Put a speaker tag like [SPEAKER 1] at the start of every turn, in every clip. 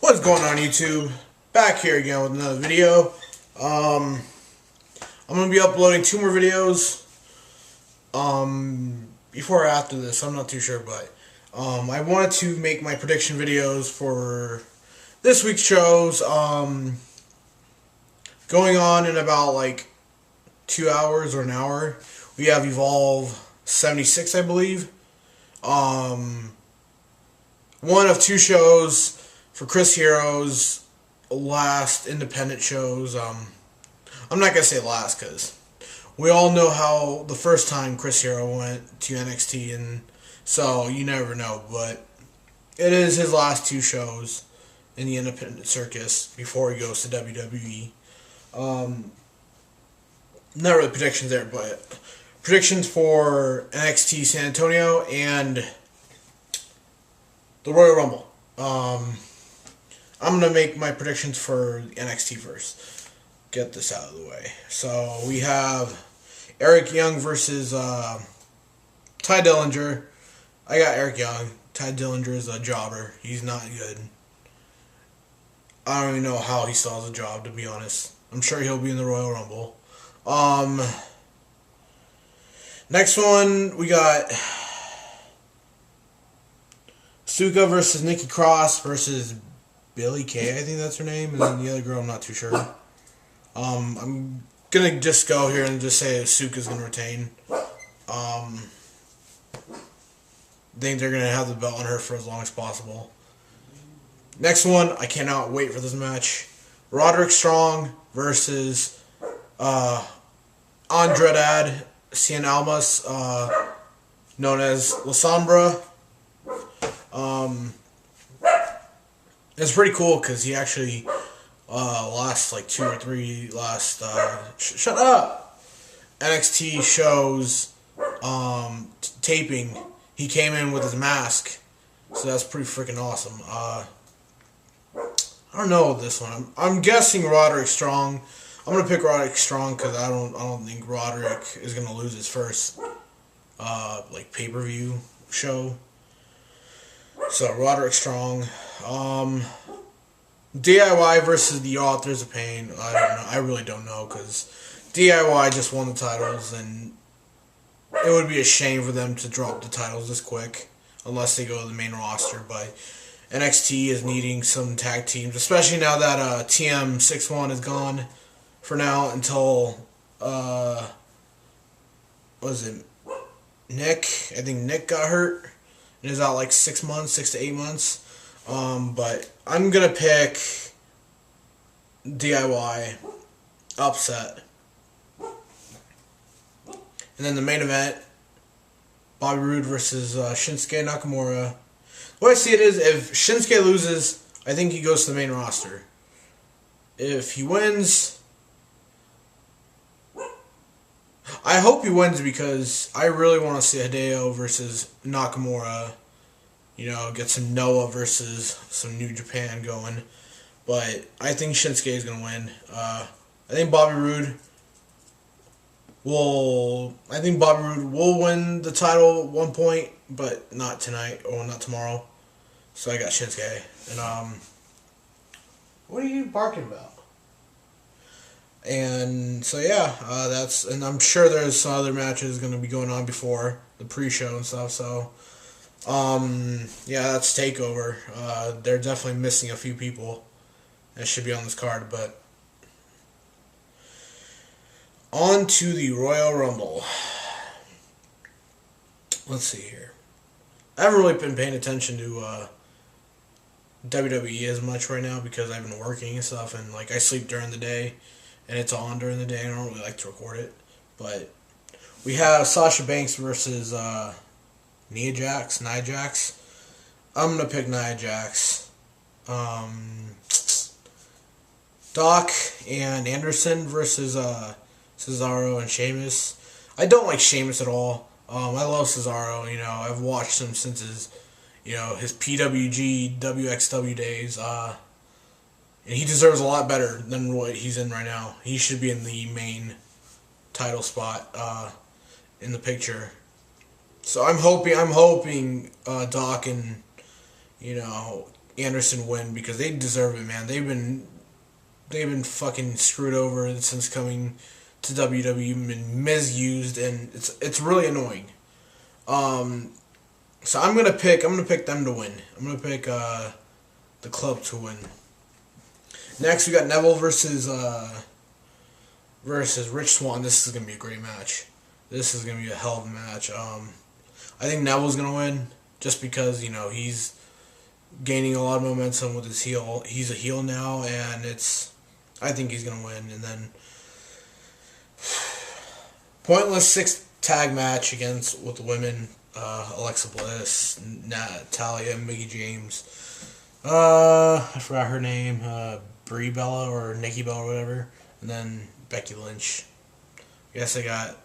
[SPEAKER 1] What's going on, YouTube? Back here again with another video. I'm going to be uploading 2 more videos before or after this. I'm not too sure, but I wanted to make my prediction videos for this week's shows. Going on in about like 2 hours or an hour, we have Evolve 76, I believe. One of 2 shows for Chris Hero's last independent shows. I'm not going to say last because we all know how the first time Chris Hero went to NXT, and so you never know, but it is his last 2 shows in the independent circus before he goes to WWE. Not really predictions there, but predictions for NXT San Antonio and the Royal Rumble. I'm going to make my predictions for NXT first. Get this out of the way. So, we have Eric Young versus Ty Dillinger. I got Eric Young. Ty Dillinger is a jobber. He's not good. I don't even know how he still has a job, to be honest. I'm sure he'll be in the Royal Rumble. Next one, we got Suka versus Nikki Cross versus Billie Kay, I think that's her name, and then the other girl, I'm not too sure. I'm gonna just go here and just say Suka's gonna retain. Think they're gonna have the belt on her for as long as possible. Next one, I cannot wait for this match. Roderick Strong versus Andrade Cien Almas, known as La Sombra. It's pretty cool because he actually last like 2 or 3 shut up NXT shows taping. He came in with his mask, so that's pretty freaking awesome. I don't know this one. I'm guessing Roderick Strong. I'm gonna pick Roderick Strong because I don't think Roderick is gonna lose his first like pay-per-view show. So Roderick Strong. DIY versus the Authors of Pain. I don't know. I really don't know because DIY just won the titles, and it would be a shame for them to drop the titles this quick unless they go to the main roster. But NXT is needing some tag teams, especially now that TM61 is gone for now until what was it? Nick? I think Nick got hurt. It is out like 6 to 8 months. But I'm gonna pick DIY upset. And then the main event, Bobby Roode versus Shinsuke Nakamura. The way I see it is, if Shinsuke loses, I think he goes to the main roster. If he wins, I hope he wins because I really want to see Hideo versus Nakamura. You know, get some Noah versus some New Japan going. But I think Shinsuke is going to win. I think Bobby Roode will win the title at one point, but not tonight or not tomorrow. So I got Shinsuke. And what are you barking about? And so yeah, and I'm sure there's some other matches going to be going on before the pre-show and stuff. So yeah, that's Takeover. They're definitely missing a few people that should be on this card, but on to the Royal Rumble. Let's see here. I haven't really been paying attention to WWE as much right now because I've been working and stuff, and like I sleep during the day, and it's on during the day, and I don't really like to record it. But we have Sasha Banks versus Nia Jax. I'm going to pick Nia Jax. Doc and Anderson versus Cesaro and Sheamus. I don't like Sheamus at all. I love Cesaro. You know, I've watched him since his PWG, WXW days. And he deserves a lot better than what he's in right now. He should be in the main title spot in the picture. So I'm hoping Doc and Anderson win because they deserve it, man. They've been fucking screwed over since coming to WWE, been misused, and it's really annoying. So I'm gonna pick them to win. I'm gonna pick the club to win. Next we got Neville versus Rich Swann. This is gonna be a great match. This is gonna be a hell of a match. I think Neville's gonna win just because he's gaining a lot of momentum with his heel. He's a heel now, and I think he's gonna win. And then pointless 6 tag match with the women. Alexa Bliss, Natalia, Mickie James. I forgot her name. Brie Bella or Nikki Bella or whatever. And then Becky Lynch. I guess I got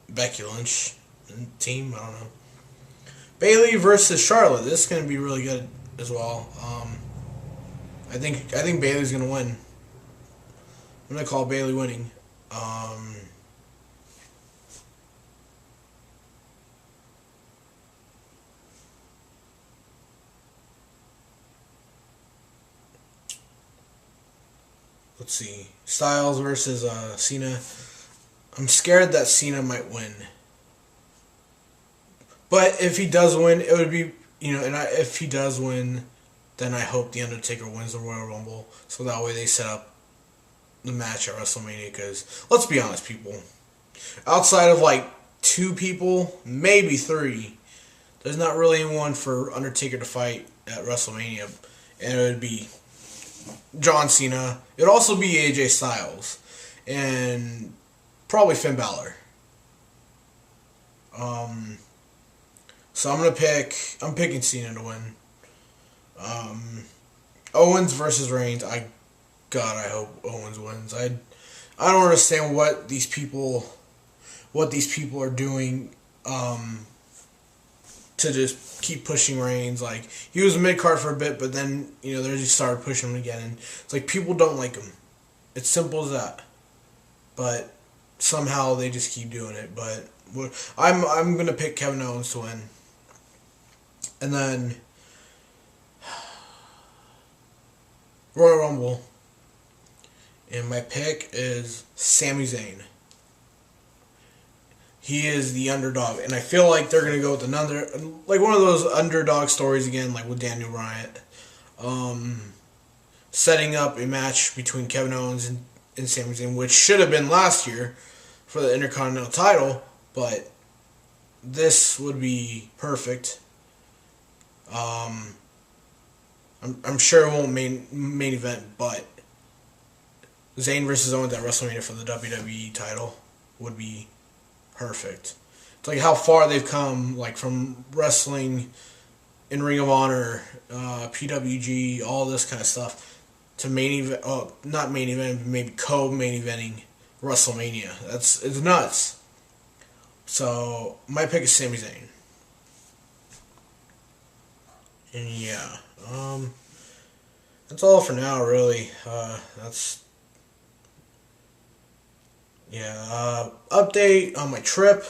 [SPEAKER 1] Becky Lynch team. I don't know. Bayley versus Charlotte. This is gonna be really good as well. I think Bayley's gonna win. I'm gonna call Bayley winning. Let's see. Styles versus Cena. I'm scared that Cena might win. But if he does win, it would be, if he does win, then I hope The Undertaker wins the Royal Rumble. So that way they set up the match at WrestleMania. Because, let's be honest, people. Outside of, 2 people, maybe 3, there's not really anyone for Undertaker to fight at WrestleMania. And it would be John Cena. It would also be AJ Styles. And probably Finn Balor. So I'm picking Cena to win. Owens versus Reigns. I hope Owens wins. I don't understand what these people are doing to just keep pushing Reigns. He was a mid-card for a bit, but then, they just started pushing him again. And it's people don't like him. It's simple as that. But somehow they just keep doing it. But I'm going to pick Kevin Owens to win. And then Royal Rumble. And my pick is Sami Zayn. He is the underdog. And I feel like they're going to go with another, one of those underdog stories again, with Daniel Bryan. Setting up a match between Kevin Owens and Sami Zayn, which should have been last year for the Intercontinental title. But this would be perfect. I'm sure it won't main event, but Zayn versus Owens at WrestleMania for the WWE title would be perfect. It's how far they've come, from wrestling in Ring of Honor, PWG, all this kind of stuff, to main event. Oh, not main event, but maybe co-main eventing WrestleMania. It's nuts. So my pick is Sami Zayn. And yeah, that's all for now, really. Update on my trip.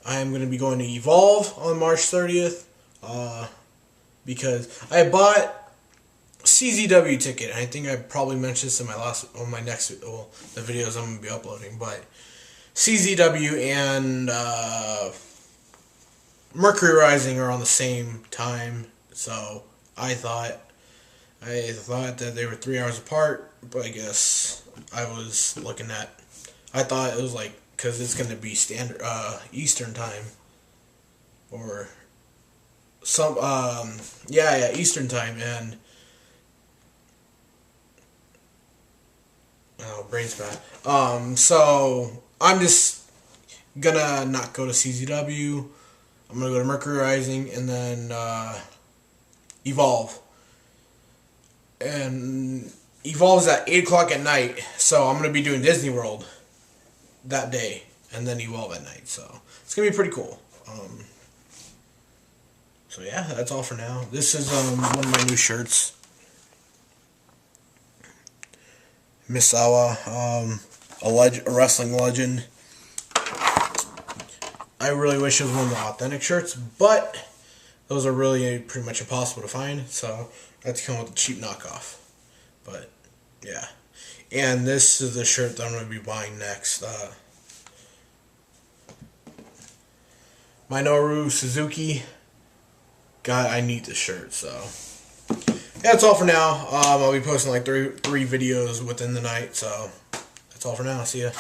[SPEAKER 1] I am going to be going to Evolve on March 30th, because I bought CZW ticket, and I think I probably mentioned this in the videos I'm going to be uploading, but CZW and Mercury Rising are on the same time, so I thought that they were 3 hours apart, but I guess I thought it was because it's going to be standard Eastern time, or some Eastern time, and brain's bad. So I'm just gonna not go to CZW. I'm gonna go to Mercury Rising and then Evolve. And Evolve's at 8 o'clock at night, so I'm gonna be doing Disney World that day, and then Evolve at night. So it's gonna be pretty cool. So yeah, that's all for now. This is one of my new shirts. Misawa, a wrestling legend. I really wish it was one of the authentic shirts, but those are really pretty much impossible to find. So I had to come with a cheap knockoff. But yeah, and this is the shirt that I'm going to be buying next. Minoru Suzuki. God, I need this shirt. So yeah, that's all for now. I'll be posting like three videos within the night. So that's all for now. See ya.